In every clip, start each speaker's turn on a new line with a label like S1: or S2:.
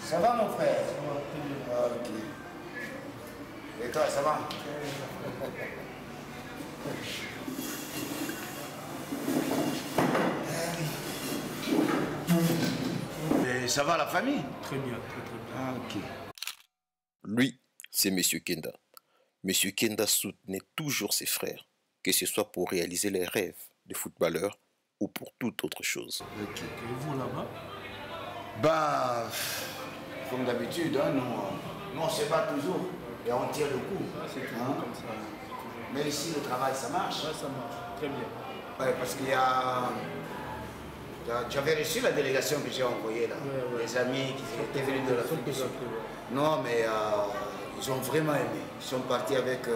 S1: Ça va mon frère? Ah, ok. Et toi, ça va? Et ça va la famille?
S2: Très bien, très bien.
S1: Ah, ok.
S3: Lui, c'est Monsieur Kenda. Monsieur Kenda soutenait toujours ses frères, que ce soit pour réaliser les rêves de footballeurs ou pour toute autre chose.
S1: Ok.
S2: Et vous là-bas?
S1: Bah, comme d'habitude, hein, nous on ne sait pas toujours et on tire le coup.
S2: C'est toujours
S1: Hein?
S2: comme ça.
S1: Mais ici, le travail, ça marche.
S2: Ouais, ça marche. Très bien.
S1: Ouais, parce qu'il y a... J'avais reçu la délégation que j'ai envoyée là.
S2: Ouais.
S1: Les amis qui étaient venus de l'Afrique du Sud. Non, mais ils ont vraiment aimé. Ils sont partis avec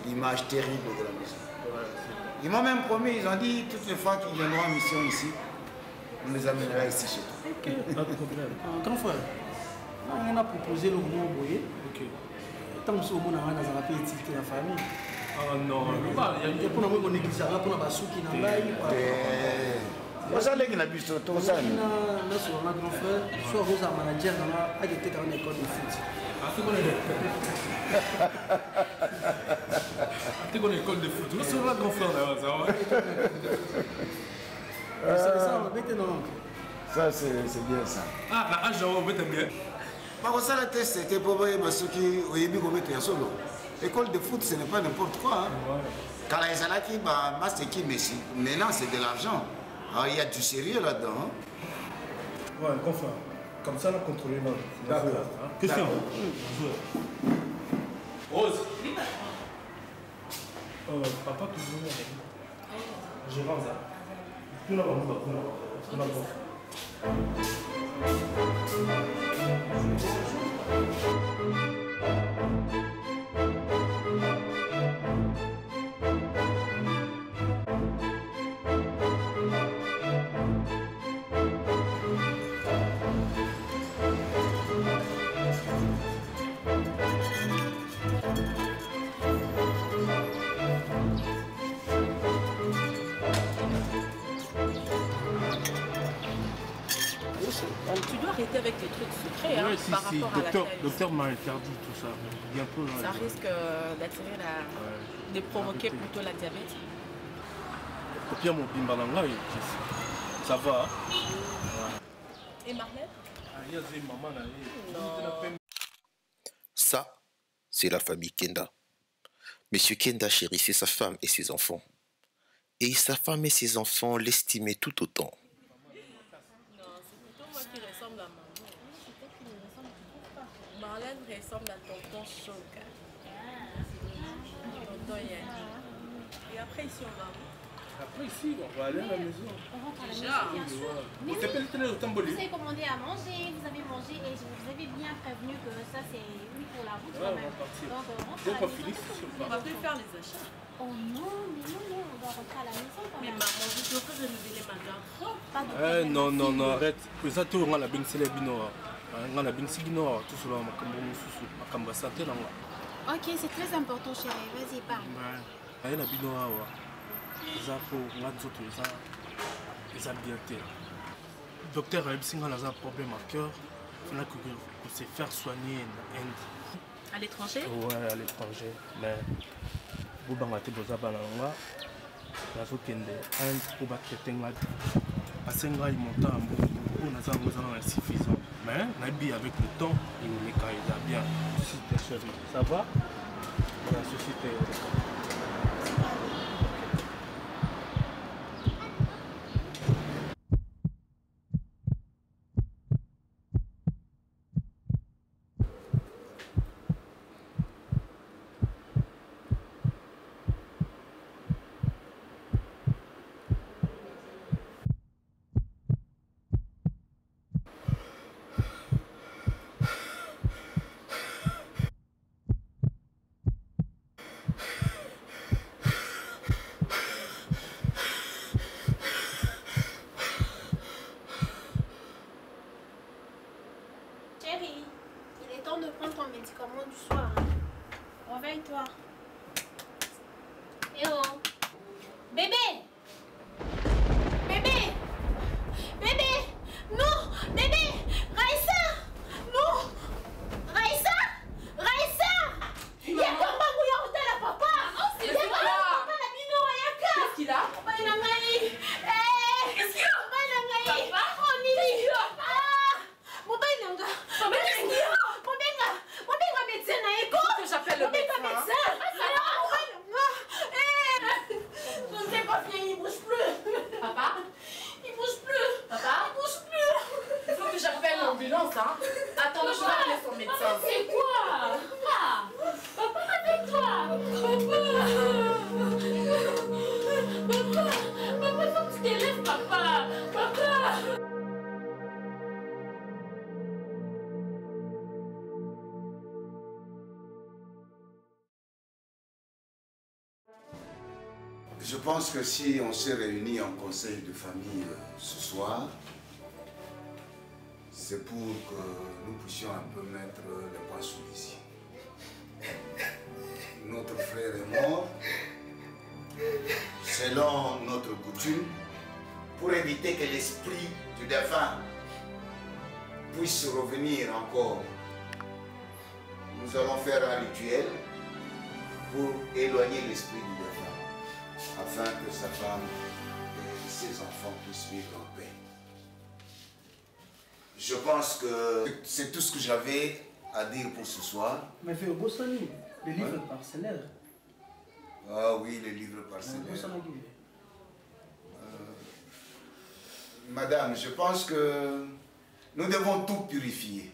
S1: l'image terrible de la maison. Ils m'ont même promis, ils ont dit, toutes les fois qu'ils viendront en mission ici, on les amènera ici chez toi.
S2: Ok, pas de problème. Grand frère, on a proposé le moment boyer. Ok. Tant que ce moment, on a fait la famille. Ah non, il y a pour nous négliger pour la souki na baï.
S1: Vous allez que la bus tout ça.
S2: Là sur ma grand frère, soit vous a manager dans la été dans l'école de foot. Ah c'est bon. Tu connais l'école de foot. C'est la grand frère là, ça va. Ça on bête non.
S1: Ça c'est bien ça.
S2: Ah la âge on bête bien.
S1: Par ça la test c'était pour voir ceux qui au début qu'on mettait solo. École de foot, ce n'est pas n'importe quoi. Hein. Quand les Zalaki, c'est qui Messi. Maintenant, c'est de l'argent. Alors, il y a du sérieux là-dedans. Hein.
S2: Ouais, confort. Comme ça, on a contrôlé notre.
S1: D'accord.
S2: Question. Rose. Papa, toujours. Je rends ça. Tout le monde.
S4: Tu dois arrêter avec les trucs sucrés hein, par rapport à la taille.
S2: Le docteur m'a interdit tout ça. Bientôt,
S4: ça risque d'attirer de provoquer plutôt la diabète.
S2: Au mon bimbalanga, ça va.
S4: Et Marlène?
S3: Ça, c'est la famille Kenda. Monsieur Kenda chérissait sa femme et ses enfants. Et sa femme et ses enfants l'estimaient tout autant.
S4: Ressemble à maman. Marlène ressemble à tonton Choka. Tonton Yanni. Et après ici on va où?
S2: Après ici on va aller à la maison.
S5: On rentre à la maison bien sûr.
S2: Vous
S5: avez commandé à manger, vous avez mangé et je vous avais bien prévenu que ça c'est oui pour la route quand même. Donc on rentre à la maison.
S4: On va plus faire les achats.
S5: Oh non, mais non, on doit rentrer à la maison quand même.
S4: Mais maman, je suis en train de révéler ma garde.
S2: Non, arrête. Ça tout on a bien c'est les binois. On a bien c'est binois tout cela makambo santé là.
S5: Ok, c'est très important chérie, vas-y parle.
S2: Ouais. La binois ça pour moi ça bien été. Docteur a eu un problème à cœur. Il faut que se faire soigner en Inde.
S4: À l'étranger?
S2: Ouais, à l'étranger. Mais vous avez besoin de balanga. Pour traiter la montant suffisant. Mais avec le temps, il est bien. Ça va? La société.
S5: Chérie, il est temps de prendre ton médicament du soir. Hein. Réveille-toi. Eh oh. Bébé! Bébé! Bébé! Non! Bébé! Raissa!
S4: silence, hein. Attends, je vais appeler son médecin.
S6: C'est quoi? Papa, papa, réveille-toi. Papa, faut que tu te lèves, papa. Papa.
S1: Je pense que si on s'est réunis en conseil de famille ce soir, c'est pour que nous puissions un peu mettre les points sous les i. Notre frère est mort, selon notre coutume, pour éviter que l'esprit du défunt puisse revenir encore. Nous allons faire un rituel pour éloigner l'esprit du défunt, afin que sa femme et ses enfants puissent vivre en paix. Je pense que c'est tout ce que j'avais à dire pour ce soir.
S2: Mais fais au Bossani, les livres parcellaires.
S1: Ah oui, les livres parcellaires. Madame, je pense que nous devons tout purifier.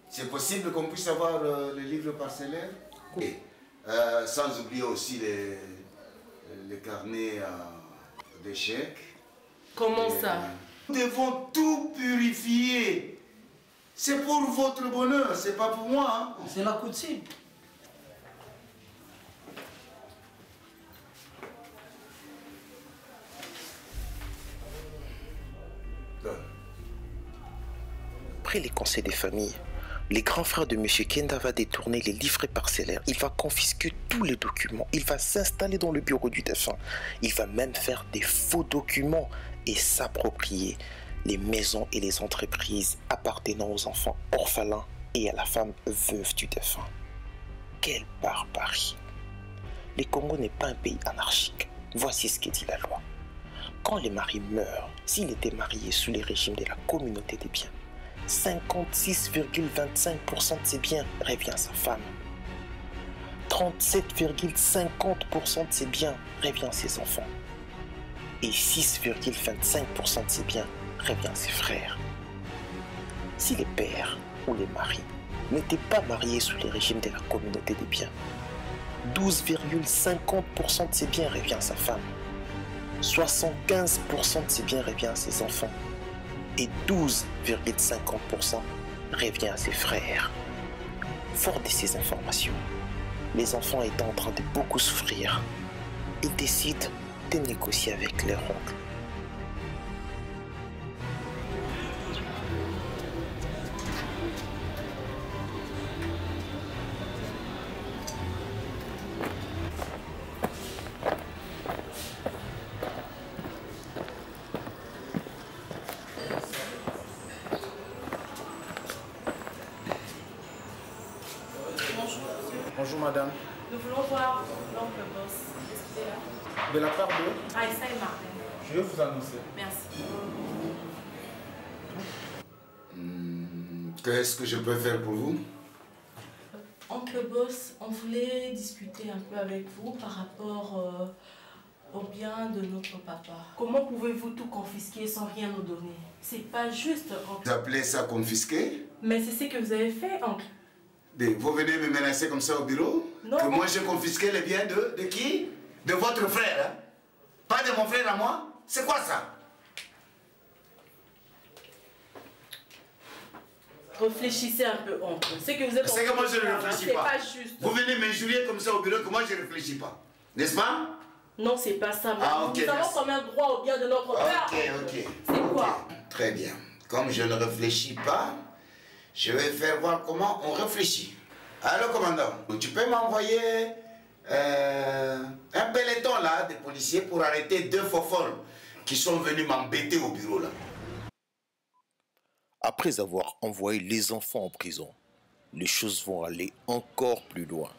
S1: C'est possible qu'on puisse avoir les livres parcellaires? Oui. Sans oublier aussi les carnets d'échecs.
S4: Comment ça?
S1: Nous devons tout purifier. C'est pour votre bonheur, c'est pas pour moi. Hein.
S2: C'est la coutume.
S3: Après les conseils des familles, les grands frères de M. Kenda va détourner les livrets parcellaires. Il va confisquer tous les documents. Il va s'installer dans le bureau du défunt. Il va même faire des faux documents et s'approprier les maisons et les entreprises appartenant aux enfants orphelins et à la femme veuve du défunt. Quelle barbarie! Le Congo n'est pas un pays anarchique. Voici ce que dit la loi. Quand les maris meurent, s'il était marié sous les régimes de la communauté des biens, 56,25% de ses biens revient à sa femme. 37,50% de ses biens revient à ses enfants. Et 6,25% de ses biens revient à ses frères. Si les pères ou les maris n'étaient pas mariés sous les régimes de la communauté des biens, 12,50% de ses biens revient à sa femme. 75% de ses biens revient à ses enfants. Et 12,50% revient à ses frères. Fort de ces informations, les enfants étant en train de beaucoup souffrir, ils décident de négocier avec leur oncle.
S1: Bonjour madame.
S4: Nous voulons voir l'oncle Boss. Est-ce qu'il est là?
S1: De la part de
S4: Aïssa et Martin.
S1: Je vais vous annoncer.
S4: Merci.
S1: Qu'est-ce que je peux faire pour vous?
S7: Oncle Boss, on voulait discuter un peu avec vous par rapport au bien de notre papa. Comment pouvez-vous tout confisquer sans rien nous donner? C'est pas juste, oncle.
S1: Vous appelez ça confisquer?
S7: Mais c'est ce que vous avez fait, oncle.
S1: Vous venez me menacer comme ça au bureau?
S7: Non.
S1: Que moi j'ai confisqué les biens de qui? De votre frère, hein? Pas de mon frère à moi? C'est quoi ça?
S7: Réfléchissez un peu, oncle. C'est que vous êtes...
S1: C'est que moi je ne réfléchis
S7: pas.
S1: pas.
S7: C'est pas juste.
S1: Vous venez m'injurier comme ça au bureau que moi je ne réfléchis pas. N'est-ce pas?
S7: Non, c'est pas ça. Mais
S1: ok,
S7: nous avons quand même droit au bien de notre père.
S1: Ok.
S7: C'est quoi?
S1: Très bien. Comme je ne réfléchis pas, je vais faire voir comment on réfléchit. Alors, commandant, tu peux m'envoyer un peloton là de policiers pour arrêter 2 faux-folles qui sont venus m'embêter au bureau là.
S3: Après avoir envoyé les enfants en prison, les choses vont aller encore plus loin.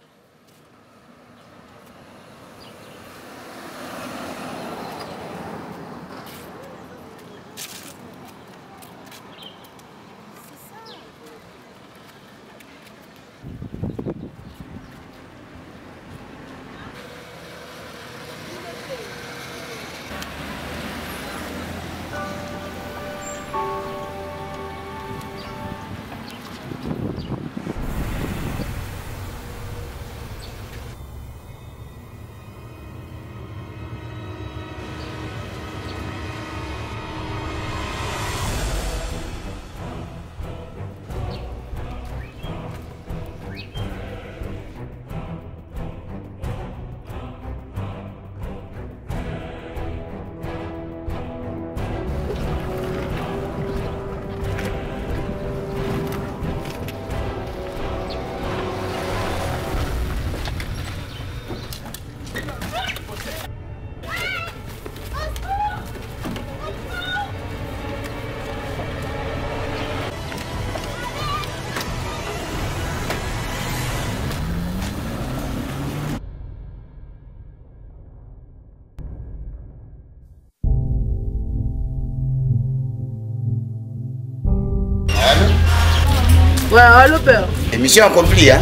S7: Ouais, allô père.
S1: Mission accomplie, hein?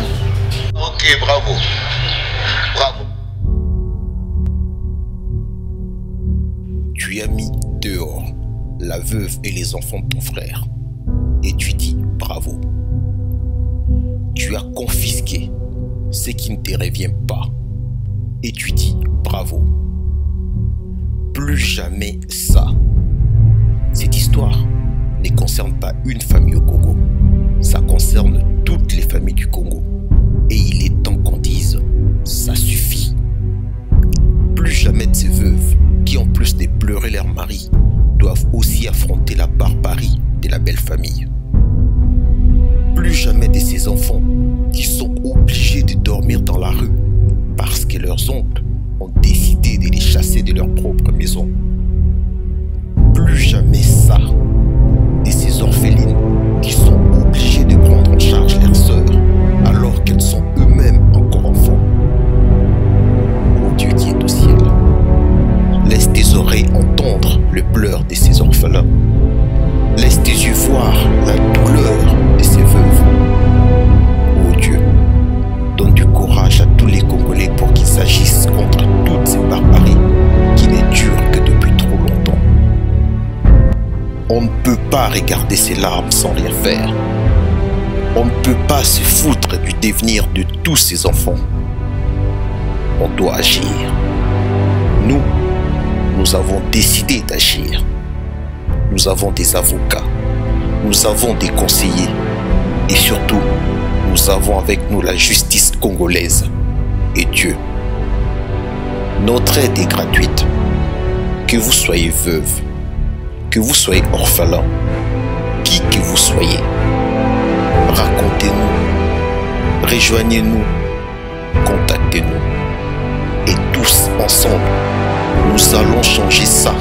S8: Ok, bravo. Bravo.
S3: Tu as mis dehors la veuve et les enfants de ton frère. Et tu dis bravo. Tu as confisqué ce qui ne te revient pas. Et tu dis bravo. Plus jamais ça. Cette histoire ne concerne pas une famille au Congo. Ça concerne toutes les familles du Congo. Et il est temps qu'on dise, ça suffit. Plus jamais de ces veuves qui, en plus de pleurer leur mari, doivent aussi affronter la barbarie de la belle famille. Plus jamais de ces enfants qui sont obligés de dormir dans la rue parce que leurs oncles ont décidé de les chasser de leur propre maison. Plus jamais ça. De ces orphelines qui sont obligées de prendre en charge leurs sœurs alors qu'elles sont eux-mêmes encore enfants. Ô Dieu qui est au ciel, laisse tes oreilles entendre le pleur de ces orphelins. Laisse tes yeux voir la douleur de ces veuves. Ô Dieu, donne du courage à tous les Congolais pour qu'ils agissent contre toutes ces barbaries qui ne durent que depuis trop longtemps. On ne peut pas regarder ces larmes sans rien faire. On ne peut pas se foutre du devenir de tous ces enfants. On doit agir. Nous avons décidé d'agir. Nous avons des avocats. Nous avons des conseillers. Et surtout, nous avons avec nous la justice congolaise et Dieu. Notre aide est gratuite. Que vous soyez veuve, que vous soyez orphelin, qui que vous soyez, racontez-nous, rejoignez-nous, contactez-nous. Et tous ensemble, nous allons changer ça.